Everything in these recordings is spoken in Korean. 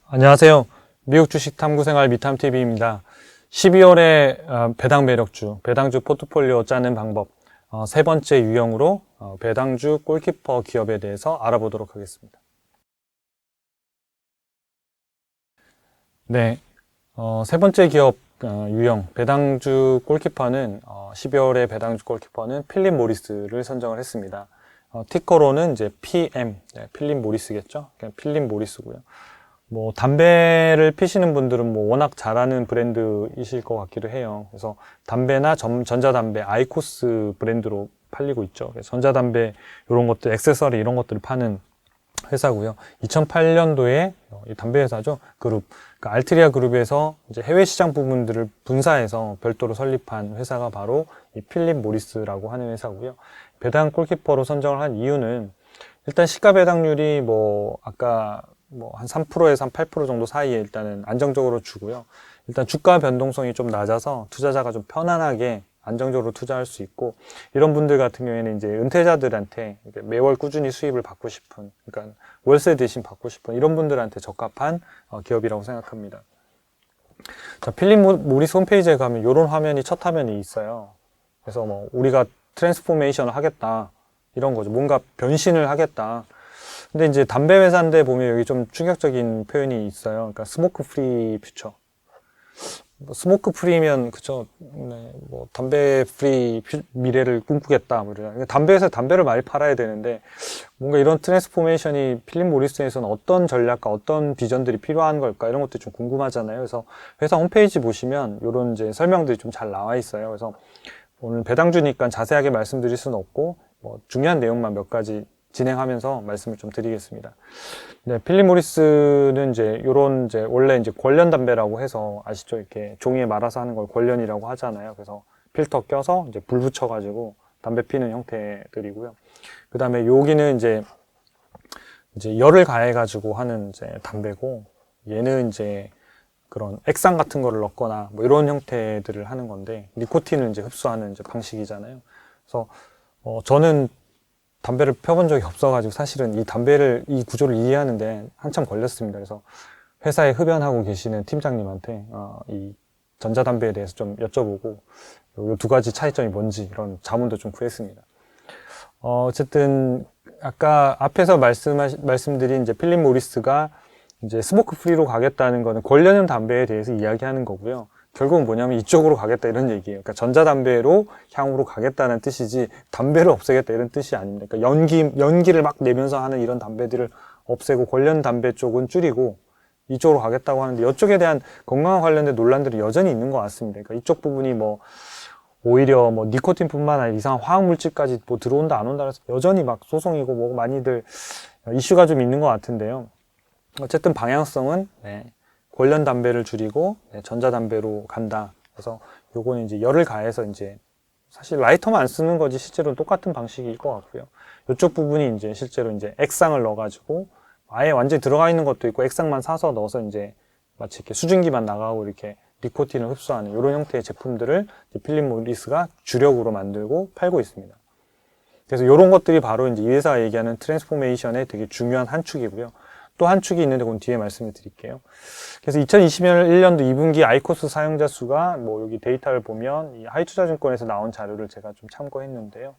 안녕하세요. 미국 주식 탐구 생활 미탐TV입니다. 12월에 배당 매력주, 배당주 포트폴리오 짜는 방법, 세 번째 유형으로 배당주 골키퍼 기업에 대해서 알아보도록 하겠습니다. 네, 세 번째 기업 유형, 배당주 골키퍼는 12월에 배당주 골키퍼는 필립 모리스를 선정을 했습니다. 티커로는 이제 PM, 필립 모리스겠죠? 그냥 필립 모리스고요. 뭐 담배를 피시는 분들은 뭐 워낙 잘하는 브랜드이실 것 같기도 해요. 그래서 담배나 전자담배 아이코스 브랜드로 팔리고 있죠. 전자담배 이런 것들, 액세서리 이런 것들을 파는 회사고요. 2008년도에 이 담배 회사죠. 그룹, 그러니까 알트리아 그룹에서 이제 해외 시장 부분들을 분사해서 별도로 설립한 회사가 바로 이 필립 모리스라고 하는 회사고요. 배당 골키퍼로 선정을 한 이유는 일단 시가 배당률이 뭐 아까 뭐 한 3%에서 한 8% 정도 사이에 일단은 안정적으로 주고요. 일단 주가 변동성이 좀 낮아서 투자자가 좀 편안하게 안정적으로 투자할 수 있고, 이런 분들 같은 경우에는 이제 은퇴자들한테 매월 꾸준히 수입을 받고 싶은, 그러니까 월세 대신 받고 싶은 이런 분들한테 적합한 기업이라고 생각합니다. 자, 필립 모리스 홈페이지에 가면 이런 화면이 첫 화면이 있어요. 그래서 뭐 우리가 트랜스포메이션을 하겠다 이런 거죠. 뭔가 변신을 하겠다. 근데 이제 담배 회사인데 보면 여기 좀 충격적인 표현이 있어요. 그러니까 스모크 프리 퓨처. 뭐 스모크 프리면 그쵸. 네, 뭐 담배 프리 미래를 꿈꾸겠다. 뭐 이러잖아요. 담배 회사 담배를 많이 팔아야 되는데 뭔가 이런 트랜스포메이션이 필립 모리스에서는 어떤 전략과 어떤 비전들이 필요한 걸까 이런 것도 좀 궁금하잖아요. 그래서 회사 홈페이지 보시면 이런 이제 설명들이 좀 잘 나와 있어요. 그래서 오늘 배당주니까 자세하게 말씀드릴 수는 없고 뭐 중요한 내용만 몇 가지 진행하면서 말씀을 좀 드리겠습니다. 네, 필립 모리스는 이제 요런 이제 원래 이제 권련 담배라고 해서 아시죠? 이렇게 종이에 말아서 하는 걸 권련이라고 하잖아요. 그래서 필터 껴서 이제 불 붙여가지고 담배 피는 형태들이고요. 그 다음에 여기는 이제 열을 가해가지고 하는 이제 담배고, 얘는 이제 그런 액상 같은 거를 넣거나 뭐 이런 형태들을 하는 건데, 니코틴을 이제 흡수하는 이제 방식이잖아요. 그래서 저는 담배를 펴본 적이 없어가지고 사실은 이 구조를 이해하는데 한참 걸렸습니다. 그래서 회사에 흡연하고 계시는 팀장님한테 이 전자담배에 대해서 좀 여쭤보고 이 두 가지 차이점이 뭔지 이런 자문도 좀 구했습니다. 어쨌든 아까 앞에서 말씀드린 이제 필립 모리스가 이제 스모크 프리로 가겠다는 거는 권련형 담배에 대해서 이야기하는 거고요. 결국은 뭐냐면 이쪽으로 가겠다 이런 얘기예요. 그러니까 전자담배로 향으로 가겠다는 뜻이지 담배를 없애겠다 이런 뜻이 아닙니다. 그러니까 연기를 막 내면서 하는 이런 담배들을 없애고 권련 담배 쪽은 줄이고 이쪽으로 가겠다고 하는데, 이쪽에 대한 건강과 관련된 논란들이 여전히 있는 것 같습니다. 그러니까 이쪽 부분이 뭐 오히려 뭐 니코틴뿐만 아니라 이상한 화학 물질까지 뭐 들어온다 안 온다 해서 여전히 막 소송이고 뭐 많이들 이슈가 좀 있는 것 같은데요. 어쨌든 방향성은 권련 담배를 줄이고 전자담배로 간다. 그래서 요거는 이제 열을 가해서 이제 사실 라이터만 안 쓰는 거지 실제로는 똑같은 방식일 것 같고요. 이쪽 부분이 이제 실제로 이제 액상을 넣어가지고 아예 완전히 들어가 있는 것도 있고 액상만 사서 넣어서 이제 마치 이렇게 수증기만 나가고 이렇게 니코틴을 흡수하는 이런 형태의 제품들을 필립 모리스가 주력으로 만들고 팔고 있습니다. 그래서 이런 것들이 바로 이제 이 회사가 얘기하는 트랜스포메이션의 되게 중요한 한 축이고요. 또 한 축이 있는데 그건 뒤에 말씀을 드릴게요. 그래서 2021년도 2분기 아이코스 사용자 수가 뭐 여기 데이터를 보면 이 하이투자증권에서 나온 자료를 제가 좀 참고했는데요.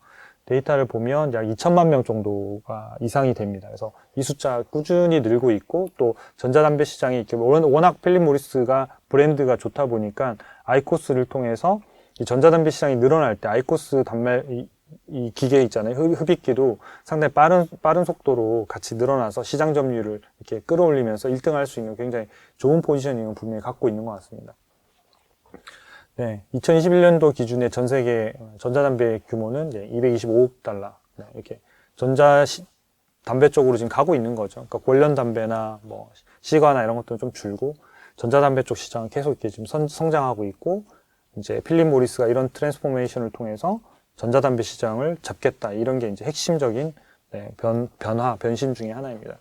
데이터를 보면 약 2천만 명 정도가 이상이 됩니다. 그래서 이 숫자 꾸준히 늘고 있고, 또 전자담배 시장이 이렇게 워낙 필립 모리스가 브랜드가 좋다 보니까 아이코스를 통해서 이 전자담배 시장이 늘어날 때 아이코스 이 기계 있잖아요. 흡입기도 상당히 빠른 속도로 같이 늘어나서 시장 점유율을 이렇게 끌어올리면서 1등 할 수 있는 굉장히 좋은 포지셔닝을 분명히 갖고 있는 것 같습니다. 네, 2021년도 기준의 전 세계 전자담배 규모는 이제 225억 달러. 네, 이렇게 담배 쪽으로 지금 가고 있는 거죠. 그러니까 권련 담배나 뭐 시가나 이런 것들은 좀 줄고 전자담배 쪽 시장은 계속 이렇게 지금 성장하고 있고, 이제 필립 모리스가 이런 트랜스포메이션을 통해서 전자담배 시장을 잡겠다. 이런 게 이제 핵심적인 변신 중에 하나입니다.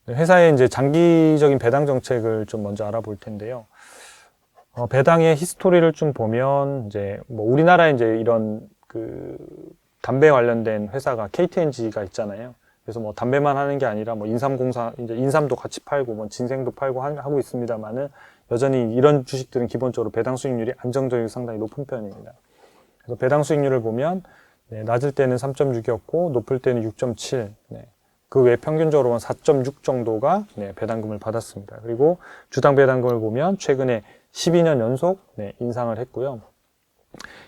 회사의 이제 장기적인 배당 정책을 좀 먼저 알아볼 텐데요. 배당의 히스토리를 좀 보면 이제 뭐 우리나라에 이제 이런 그 담배 관련된 회사가 KT&G가 있잖아요. 그래서 뭐 담배만 하는 게 아니라 뭐 인삼공사, 이제 인삼도 같이 팔고 뭐 진생도 팔고 하고 있습니다만은 여전히 이런 주식들은 기본적으로 배당 수익률이 안정적이고 상당히 높은 편입니다. 그래서 배당 수익률을 보면 네, 낮을 때는 3.6이었고 높을 때는 6.7. 네. 그 외 평균적으로는 4.6 정도가 네, 배당금을 받았습니다. 그리고 주당 배당금을 보면 최근에 12년 연속 네, 인상을 했고요.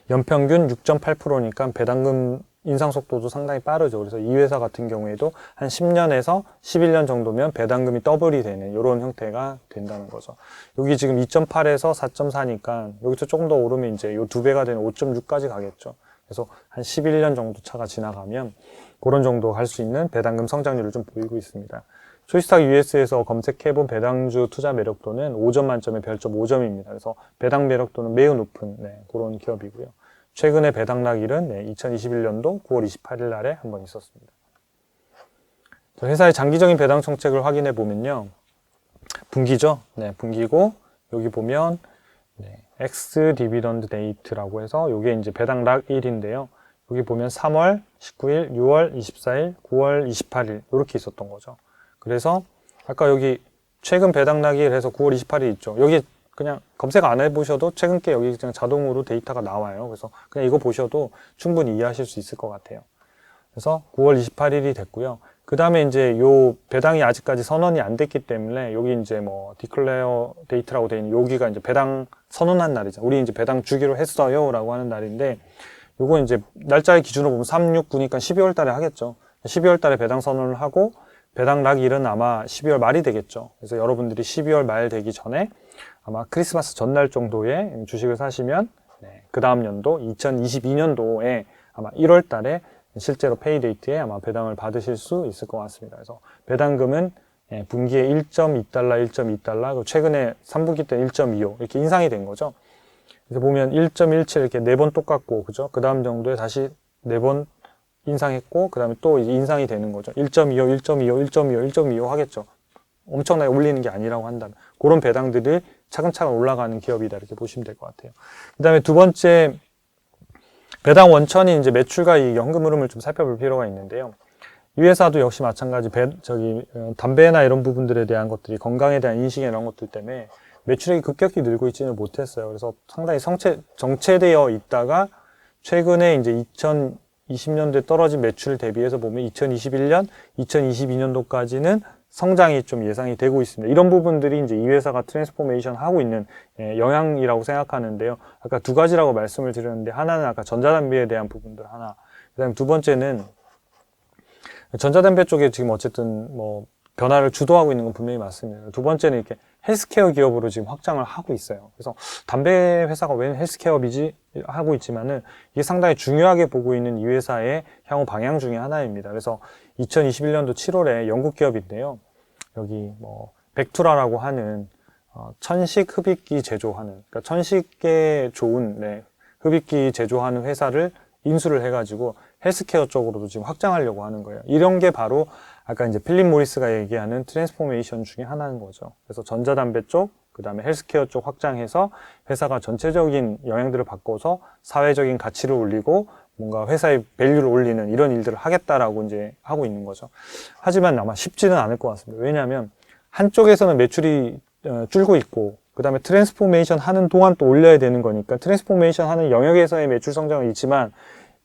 연평균 6.8%니까 배당금 인상 속도도 상당히 빠르죠. 그래서 이 회사 같은 경우에도 한 10년에서 11년 정도면 배당금이 더블이 되는 이런 형태가 된다는 거죠. 여기 지금 2.8에서 4.4니까 여기서 조금 더 오르면 이제 요 2배가 되는 5.6까지 가겠죠. 그래서 한 11년 정도 차가 지나가면 그런 정도 할 수 있는 배당금 성장률을 좀 보이고 있습니다. 초이스탁 US에서 검색해본 배당주 투자 매력도는 5점 만점에 별점 5점입니다. 그래서 배당 매력도는 매우 높은 네, 그런 기업이고요. 최근에 배당락일은 네, 2021년도 9월 28일 날에 한번 있었습니다. 회사의 장기적인 배당 정책을 확인해 보면요. 분기죠. 네, 분기고 여기 보면 네, X 디비던드 데이트라고 해서 이게 이제 배당락일인데요. 여기 보면 3월 19일, 6월 24일, 9월 28일 이렇게 있었던 거죠. 그래서 아까 여기 최근 배당락일 해서 9월 28일 있죠. 여기 그냥 검색 안 해보셔도 최근 게 여기 그냥 자동으로 데이터가 나와요. 그래서 그냥 이거 보셔도 충분히 이해하실 수 있을 것 같아요. 그래서 9월 28일이 됐고요. 그 다음에 이제 요 배당이 아직까지 선언이 안 됐기 때문에 여기 이제 뭐 디클레어 데이트라고 되어 있는 여기가 이제 배당 선언한 날이죠. 우리 이제 배당 주기로 했어요 라고 하는 날인데 요거 이제 날짜의 기준으로 보면 3, 6, 9니까 12월 달에 하겠죠. 12월 달에 배당 선언을 하고 배당락일은 아마 12월 말이 되겠죠. 그래서 여러분들이 12월 말 되기 전에 아마 크리스마스 전날 정도에 주식을 사시면 네, 그 다음 연도 2022년도에 아마 1월 달에 실제로 페이데이트에 아마 배당을 받으실 수 있을 것 같습니다. 그래서 배당금은 분기에 1.2달러, 1.2달러, 최근에 3분기 때 1.25 이렇게 인상이 된 거죠. 그래서 보면 1.17 이렇게 4번 똑같고, 그죠? 그 다음 정도에 다시 4번 인상했고, 그 다음에 또 인상이 되는 거죠. 1.25, 1.25, 1.25, 1.25 하겠죠. 엄청나게 올리는 게 아니라고 한다면. 그런 배당들이 차근차근 올라가는 기업이다. 이렇게 보시면 될 것 같아요. 그 다음에 두 번째, 배당 원천이 이제 매출과 이 연금 흐름을 좀 살펴볼 필요가 있는데요. 이 회사도 역시 마찬가지, 담배나 이런 부분들에 대한 것들이 건강에 대한 인식 이런 것들 때문에 매출액이 급격히 늘고 있지는 못했어요. 그래서 상당히 정체되어 있다가 최근에 이제 2020년도에 떨어진 매출 대비해서 보면 2021년, 2022년도까지는 성장이 좀 예상이 되고 있습니다. 이런 부분들이 이제 이 회사가 트랜스포메이션 하고 있는 영향이라고 생각하는데요. 아까 두 가지라고 말씀을 드렸는데 하나는 아까 전자담배에 대한 부분들 하나, 그다음에 두 번째는 전자담배 쪽에 지금 어쨌든 뭐 변화를 주도하고 있는 건 분명히 맞습니다. 두 번째는 이렇게 헬스케어 기업으로 지금 확장을 하고 있어요. 그래서 담배 회사가 왜 헬스케어이지 하고 있지만은 이게 상당히 중요하게 보고 있는 이 회사의 향후 방향 중에 하나입니다. 그래서 2021년도 7월에 영국 기업인데요. 여기 뭐 벡투라라고 하는 천식 흡입기 제조하는, 그러니까 천식에 좋은 흡입기 제조하는 회사를 인수를 해가지고 헬스케어 쪽으로도 지금 확장하려고 하는 거예요. 이런 게 바로 아까 이제 필립 모리스가 얘기하는 트랜스포메이션 중에 하나인 거죠. 그래서 전자담배 쪽, 그 다음에 헬스케어 쪽 확장해서 회사가 전체적인 영향들을 바꿔서 사회적인 가치를 올리고 뭔가 회사의 밸류를 올리는 이런 일들을 하겠다라고 이제 하고 있는 거죠. 하지만 아마 쉽지는 않을 것 같습니다. 왜냐하면 한쪽에서는 매출이 줄고 있고, 그 다음에 트랜스포메이션 하는 동안 또 올려야 되는 거니까 트랜스포메이션 하는 영역에서의 매출 성장은 있지만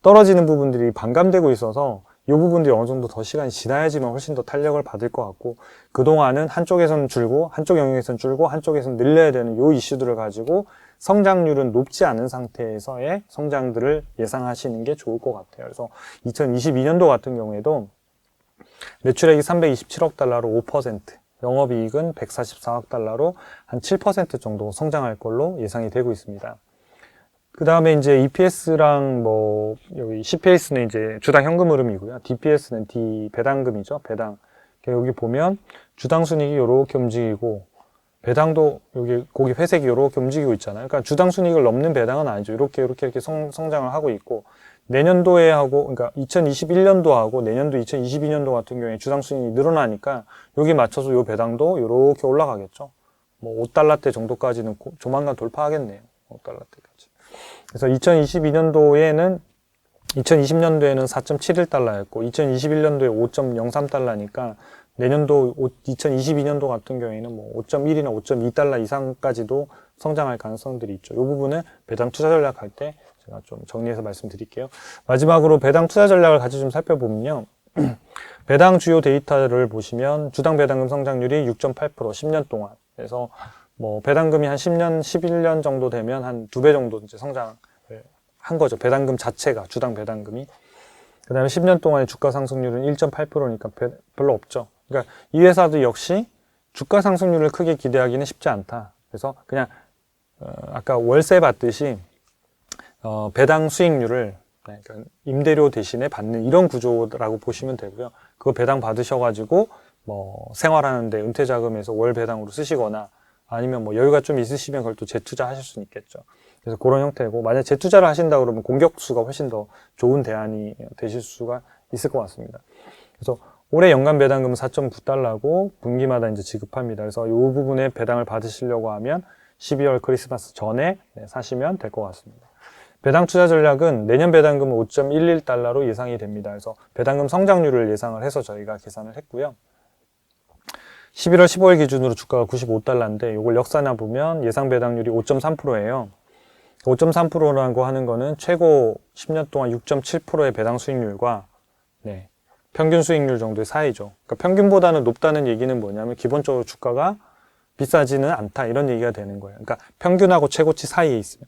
떨어지는 부분들이 반감되고 있어서 이 부분들이 어느 정도 더 시간이 지나야지만 훨씬 더 탄력을 받을 것 같고, 그동안은 한쪽에서는 줄고 한쪽 영역에서는 줄고 한쪽에서는 늘려야 되는 이 이슈들을 가지고 성장률은 높지 않은 상태에서의 성장들을 예상하시는 게 좋을 것 같아요. 그래서 2022년도 같은 경우에도 매출액이 327억 달러로 5%, 영업이익은 144억 달러로 한 7% 정도 성장할 걸로 예상이 되고 있습니다. 그 다음에 이제 EPS랑 뭐, 여기 CPS는 이제 주당 현금 흐름이고요. DPS는 배당금이죠. 배당. 여기 보면 주당 순이익이 요렇게 움직이고, 배당도 여기 고기 회색이 요렇게 움직이고 있잖아요. 그러니까 주당 순이익을 넘는 배당은 아니죠. 이렇게 성장을 하고 있고, 내년도에 하고, 그러니까 2021년도하고 내년도 2022년도 같은 경우에 주당 순이익이 늘어나니까 여기 맞춰서 요 배당도 요렇게 올라가겠죠. 뭐 5달러대 정도까지는 조만간 돌파하겠네요. 5달러대까지. 그래서 2022년도에는 2020년도에는 4.71달러였고 2021년도에 5.03달러니까 내년도 2022년도 같은 경우에는 뭐 5.1이나 5.2달러 이상까지도 성장할 가능성들이 있죠. 이 부분은 배당 투자 전략 할 때 제가 좀 정리해서 말씀드릴게요. 마지막으로 배당 투자 전략을 같이 좀 살펴보면요. 배당 주요 데이터를 보시면 주당 배당금 성장률이 6.8% 10년 동안. 그래서 뭐 배당금이 한 10년, 11년 정도 되면 한 2배 정도 이제 성장을 한 거죠. 배당금 자체가, 주당 배당금이. 그 다음에 10년 동안의 주가 상승률은 1.8%니까 별로 없죠. 그러니까 이 회사도 역시 주가 상승률을 크게 기대하기는 쉽지 않다. 그래서 그냥 아까 월세 받듯이 배당 수익률을 그러니까 임대료 대신에 받는 이런 구조라고 보시면 되고요. 그거 배당 받으셔가지고 뭐 생활하는데 은퇴자금에서 월 배당으로 쓰시거나 아니면 뭐 여유가 좀 있으시면 그걸 또 재투자하실 수는 있겠죠. 그래서 그런 형태고 만약 재투자를 하신다 그러면 공격수가 훨씬 더 좋은 대안이 되실 수가 있을 것 같습니다. 그래서 올해 연간 배당금은 4.9달러고 분기마다 이제 지급합니다. 그래서 이 부분에 배당을 받으시려고 하면 12월 크리스마스 전에 사시면 될 것 같습니다. 배당 투자 전략은 내년 배당금은 5.11달러로 예상이 됩니다. 그래서 배당금 성장률을 예상을 해서 저희가 계산을 했고요. 11월 15일 기준으로 주가가 95달러인데 이걸 역산해 보면 예상 배당률이 5.3%예요. 5.3%라고 하는 거는 최고 10년 동안 6.7%의 배당 수익률과 평균 수익률 정도의 사이죠. 그러니까 평균보다는 높다는 얘기는 뭐냐면 기본적으로 주가가 비싸지는 않다 이런 얘기가 되는 거예요. 그러니까 평균하고 최고치 사이에 있으면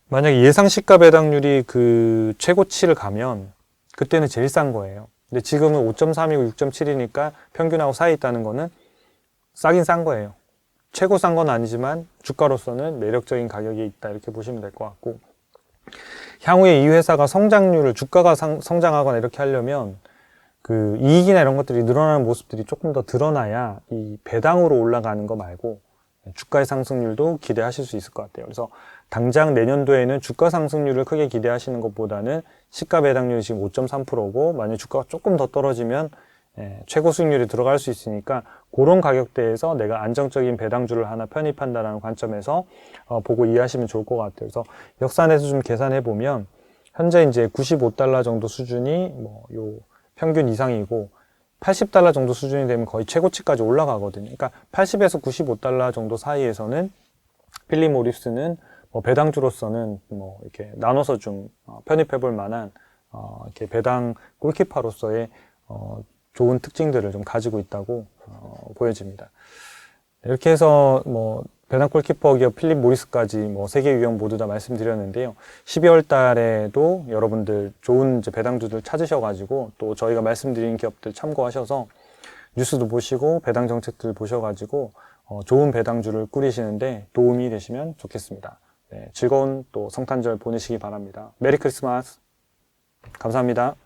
만약에 예상 시가 배당률이 그 최고치를 가면 그때는 제일 싼 거예요. 근데 지금은 5.3이고 6.7이니까 평균하고 사이에 있다는 거는 싸긴 싼 거예요. 최고 싼 건 아니지만 주가로서는 매력적인 가격이 있다 이렇게 보시면 될 것 같고 향후에 이 회사가 성장률을 주가가 성장하거나 이렇게 하려면 그 이익이나 이런 것들이 늘어나는 모습들이 조금 더 드러나야 이 배당으로 올라가는 거 말고 주가의 상승률도 기대하실 수 있을 것 같아요. 그래서 당장 내년도에는 주가 상승률을 크게 기대하시는 것보다는 시가 배당률이 지금 5.3%고 만약 주가가 조금 더 떨어지면 최고 수익률이 들어갈 수 있으니까 그런 가격대에서 내가 안정적인 배당주를 하나 편입한다는 관점에서 보고 이해하시면 좋을 것 같아요. 그래서 역산해서 좀 계산해 보면 현재 이제 95달러 정도 수준이 뭐 요 평균 이상이고 80달러 정도 수준이 되면 거의 최고치까지 올라가거든요. 그러니까 80에서 95달러 정도 사이에서는 필립 모리스는 뭐 배당주로서는 뭐 이렇게 나눠서 좀 편입해 볼 만한 이렇게 배당 골키퍼로서의 좋은 특징들을 좀 가지고 있다고 보여집니다. 이렇게 해서 뭐 배당 골키퍼 기업 필립 모리스까지 뭐 3개 유형 모두 다 말씀드렸는데요. 12월 달에도 여러분들 좋은 이제 배당주들 찾으셔가지고 또 저희가 말씀드린 기업들 참고하셔서 뉴스도 보시고 배당 정책들 보셔가지고 좋은 배당주를 꾸리시는데 도움이 되시면 좋겠습니다. 즐거운 또 성탄절 보내시기 바랍니다. 메리 크리스마스. 감사합니다.